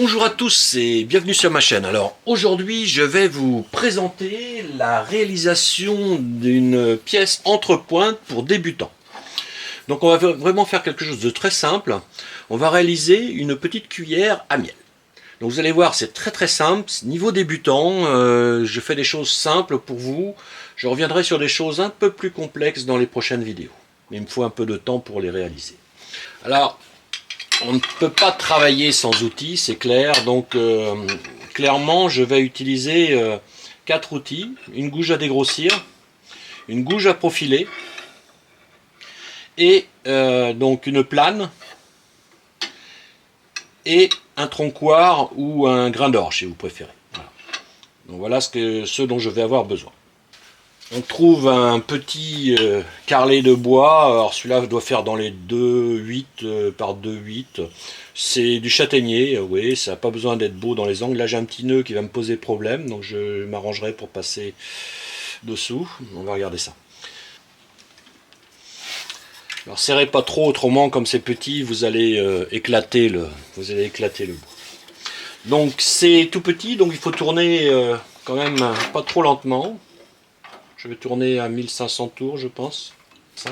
Bonjour à tous et bienvenue sur ma chaîne. Alors aujourd'hui je vais vous présenter la réalisation d'une pièce entre pointes pour débutants. Donc on va vraiment faire quelque chose de très simple. On va réaliser une petite cuillère à miel. Donc vous allez voir, c'est très simple. Niveau débutant, je fais des choses simples pour vous. Je reviendrai sur des choses un peu plus complexes dans les prochaines vidéos. Mais il me faut un peu de temps pour les réaliser. Alors, on ne peut pas travailler sans outils, c'est clair. Donc, clairement, je vais utiliser 4 outils. Une gouge à dégrossir, une gouge à profiler, et donc une plane, et un troncoir ou un grain d'orge, si vous préférez. Voilà. Donc voilà ce dont je vais avoir besoin. On trouve un petit carrelet de bois, alors celui-là doit faire dans les 2,8 par 2,8. C'est du châtaignier, oui, ça n'a pas besoin d'être beau dans les angles. Là j'ai un petit nœud qui va me poser problème, donc je m'arrangerai pour passer dessous. On va regarder ça. Alors serrez pas trop, autrement comme c'est petit, vous allez éclater le bois. Donc c'est tout petit, donc il faut tourner quand même pas trop lentement. Je vais tourner à 1500 tours, je pense. Ça.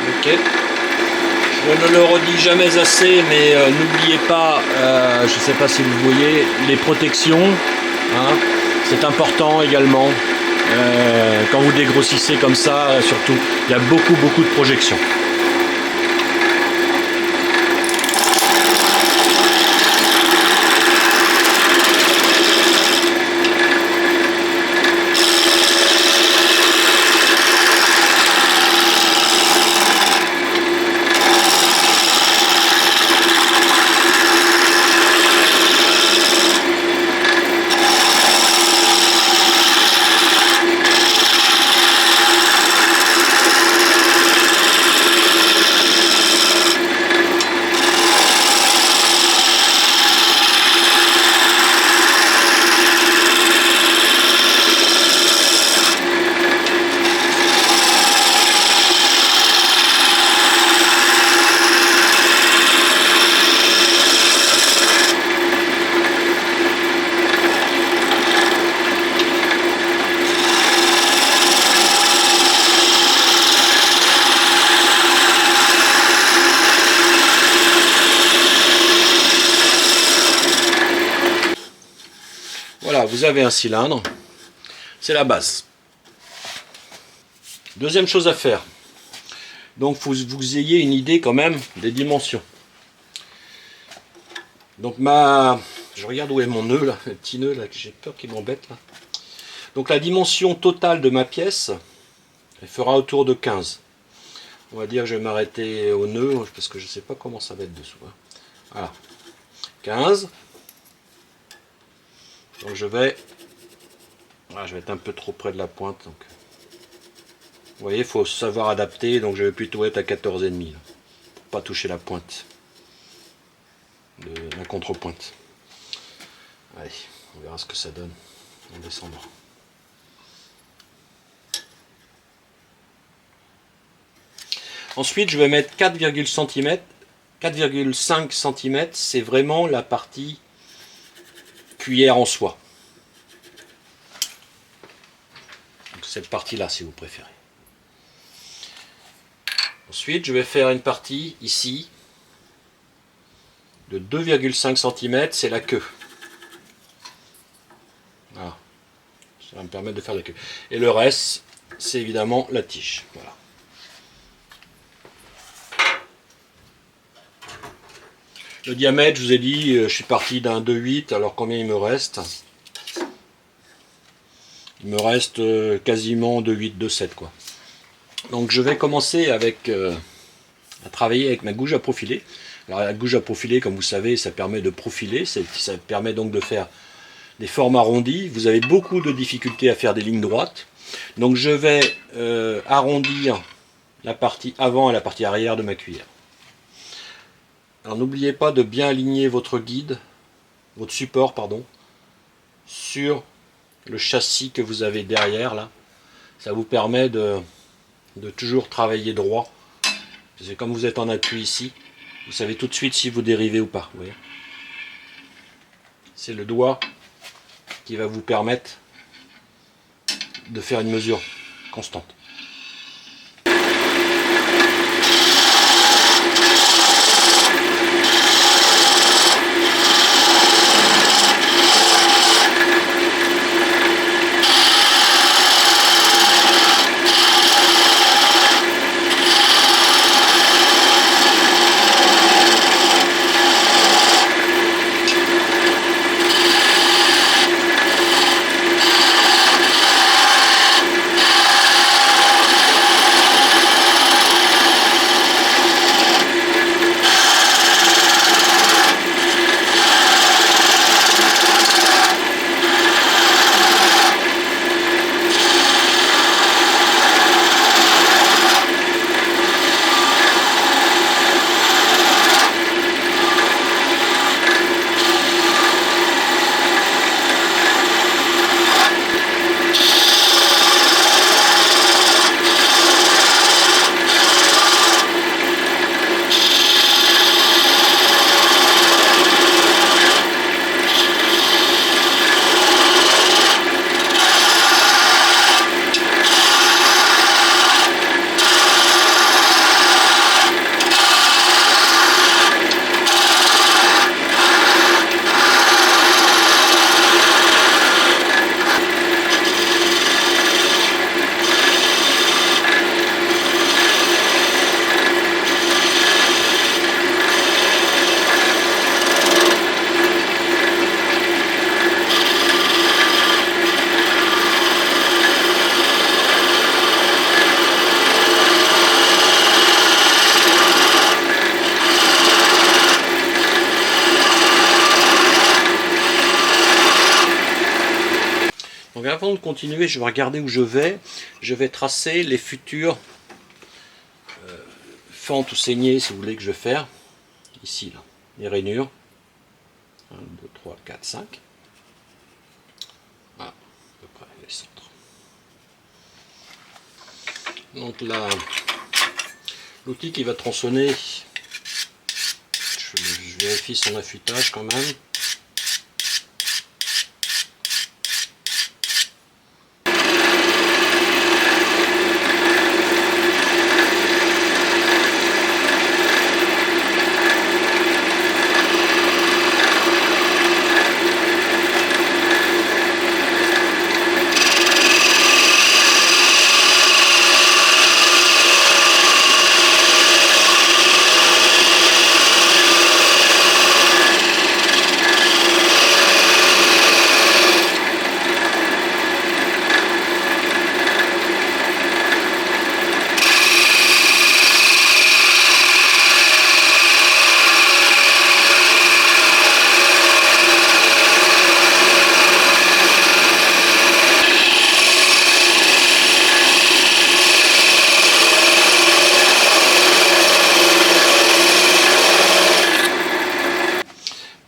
Ok. Je ne le redis jamais assez, mais n'oubliez pas, je ne sais pas si vous voyez, les protections. Hein, c'est important également. Quand vous dégrossissez comme ça, surtout, il y a beaucoup de projections. Voilà, vous avez un cylindre, c'est la base. Deuxième chose à faire, donc faut que vous ayez une idée quand même des dimensions. Donc je regarde où est mon nœud là, le petit nœud là, que j'ai peur qu'il m'embête là. Donc la dimension totale de ma pièce, elle fera autour de 15. On va dire que je vais m'arrêter au nœud, parce que je ne sais pas comment ça va être dessous. Hein. Voilà, 15. Donc je vais être un peu trop près de la pointe. Donc. Vous voyez, il faut savoir adapter, donc je vais plutôt être à 14,5 pour pas toucher la pointe, la contrepointe. Allez, on verra ce que ça donne en descendant. Ensuite, je vais mettre 4,5 cm, c'est vraiment la partie cuillère en soie. Donc cette partie-là, si vous préférez. Ensuite, je vais faire une partie ici de 2,5 cm, c'est la queue. Voilà. Ça va me permettre de faire la queue. Et le reste, c'est évidemment la tige. Voilà. Le diamètre, je vous ai dit, je suis parti d'un 2,8, alors combien il me reste? Il me reste quasiment 2,8, 2,7 quoi. Donc je vais commencer à travailler avec ma gouge à profiler. Alors la gouge à profiler, comme vous savez, ça permet de profiler, ça permet donc de faire des formes arrondies. Vous avez beaucoup de difficultés à faire des lignes droites. Donc je vais arrondir la partie avant et la partie arrière de ma cuillère. Alors n'oubliez pas de bien aligner votre guide, votre support pardon, sur le châssis que vous avez derrière là. Ça vous permet de toujours travailler droit C'est comme vous êtes en appui ici, vous savez tout de suite si vous dérivez ou pas. Vous voyez, c'est le doigt qui va vous permettre de faire une mesure constante. Donc avant de continuer, je vais regarder où je vais. Je vais tracer les futures fentes ou saignées, si vous voulez, que je vais faire. Ici, là, les rainures. 1, 2, 3, 4, 5. Voilà, à peu près les centres. Donc là, l'outil qui va tronçonner, je vérifie son affûtage quand même.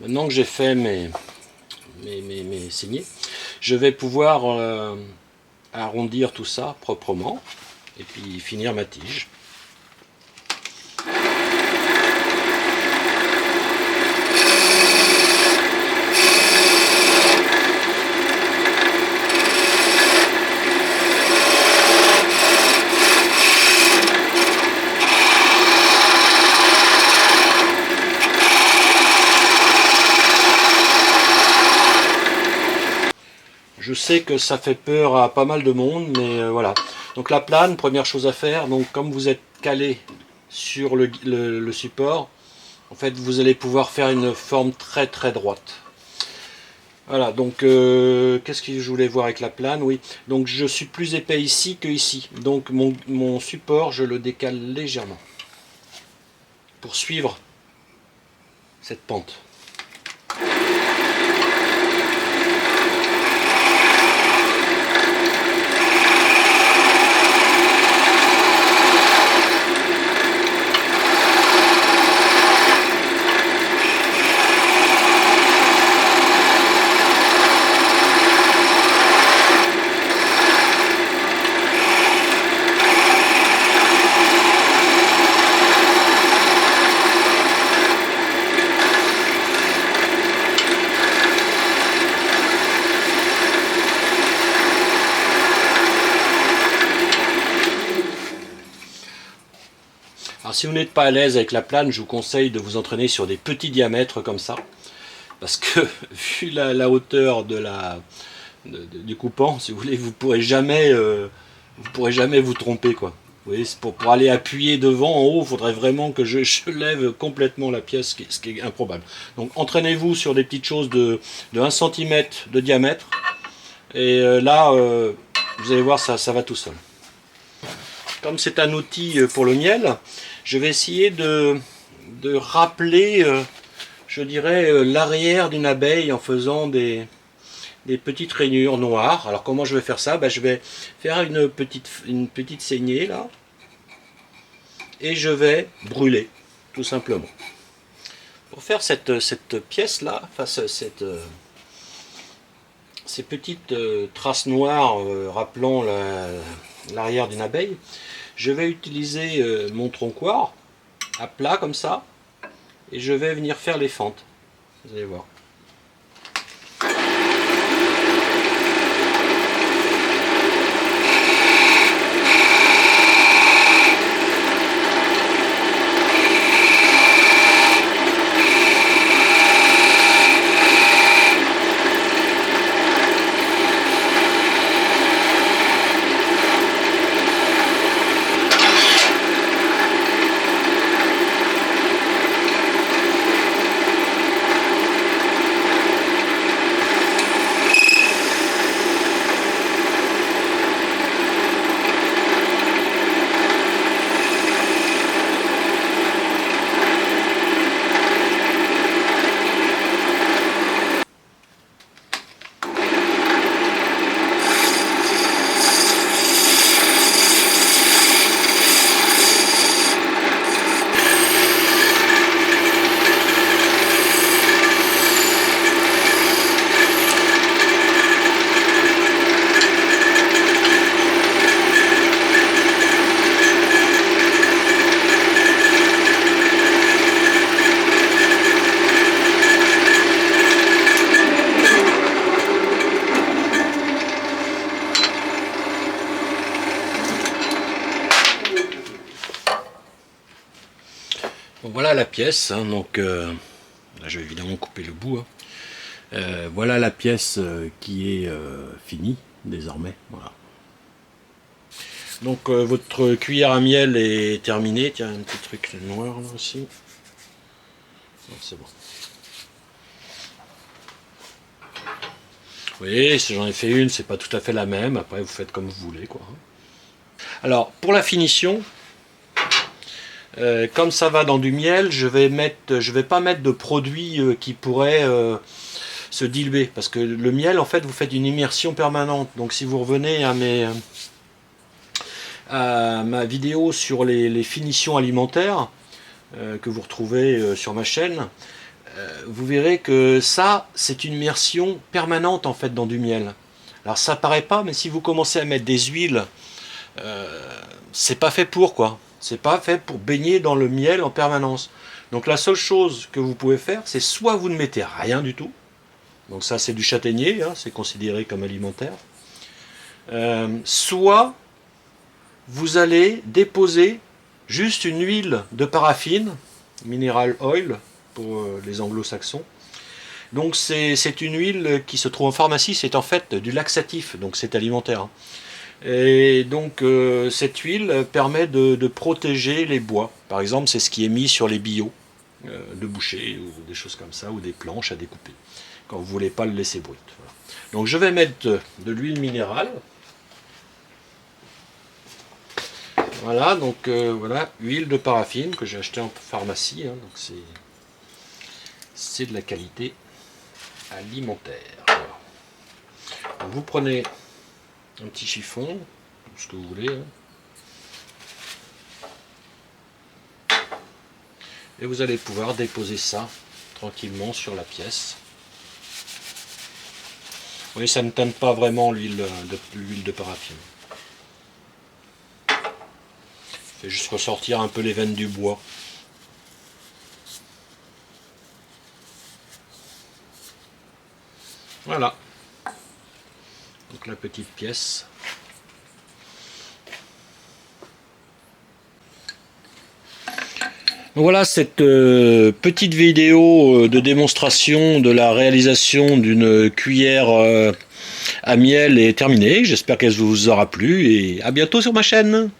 Maintenant que j'ai fait mes saignées, je vais pouvoir arrondir tout ça proprement et puis finir ma tige. Je sais que ça fait peur à pas mal de monde, mais voilà. Donc la plane, première chose à faire, donc comme vous êtes calé sur le support, en fait vous allez pouvoir faire une forme très très droite. Voilà, donc qu'est-ce que je voulais voir avec la plane? Oui, donc je suis plus épais ici que ici. Donc mon support, je le décale légèrement pour suivre cette pente. Alors si vous n'êtes pas à l'aise avec la plane, je vous conseille de vous entraîner sur des petits diamètres comme ça. Parce que vu la hauteur du coupant, si vous voulez, vous pourrez jamais vous tromper, quoi. Vous voyez, pour aller appuyer devant, en haut, il faudrait vraiment que je lève complètement la pièce, ce qui est improbable. Donc entraînez-vous sur des petites choses de 1 cm de diamètre. Et là, vous allez voir, ça va tout seul. Comme c'est un outil pour le miel, je vais essayer de rappeler, je dirais, l'arrière d'une abeille en faisant des petites rainures noires. Alors comment je vais faire ça? Je vais faire une petite saignée là. Et je vais brûler, tout simplement. Pour faire cette pièce là, enfin ces petites traces noires rappelant l'arrière d'une abeille, je vais utiliser mon troncoir à plat comme ça, et je vais venir faire les fentes. Vous allez voir. Bon, voilà la pièce, hein, donc là je vais évidemment couper le bout. Hein. Voilà la pièce qui est finie désormais. Voilà. Donc votre cuillère à miel est terminée. Tiens, un petit truc noir là aussi. C'est bon. Oui, si j'en ai fait une, c'est pas tout à fait la même. Après, vous faites comme vous voulez, quoi. Alors, pour la finition, comme ça va dans du miel, je vais pas mettre de produit qui pourrait se diluer, parce que le miel, en fait, vous faites une immersion permanente. Donc, si vous revenez à ma vidéo sur les finitions alimentaires que vous retrouvez sur ma chaîne, vous verrez que ça, c'est une immersion permanente en fait dans du miel. Alors ça paraît pas, mais si vous commencez à mettre des huiles, c'est pas fait pour quoi. C'est pas fait pour baigner dans le miel en permanence. Donc la seule chose que vous pouvez faire, c'est soit vous ne mettez rien du tout. Donc ça c'est du châtaignier, hein, c'est considéré comme alimentaire. Soit vous allez déposer juste une huile de paraffine, mineral oil, pour les anglo-saxons. Donc c'est une huile qui se trouve en pharmacie, c'est en fait du laxatif, donc c'est alimentaire. Et donc cette huile permet de protéger les bois. Par exemple, c'est ce qui est mis sur les billots de boucher ou des choses comme ça, ou des planches à découper, quand vous ne voulez pas le laisser brut. Voilà. Donc je vais mettre de l'huile minérale. Voilà, donc voilà, huile de paraffine que j'ai acheté en pharmacie, hein, donc c'est de la qualité alimentaire. Voilà. Donc vous prenez un petit chiffon, ce que vous voulez, hein, et vous allez pouvoir déposer ça tranquillement sur la pièce. Vous voyez, ça ne teinte pas vraiment l'huile de paraffine. Fait juste ressortir un peu les veines du bois. Voilà. Donc la petite pièce. Donc voilà, cette petite vidéo de démonstration de la réalisation d'une cuillère à miel est terminée. J'espère qu'elle vous aura plu et à bientôt sur ma chaîne.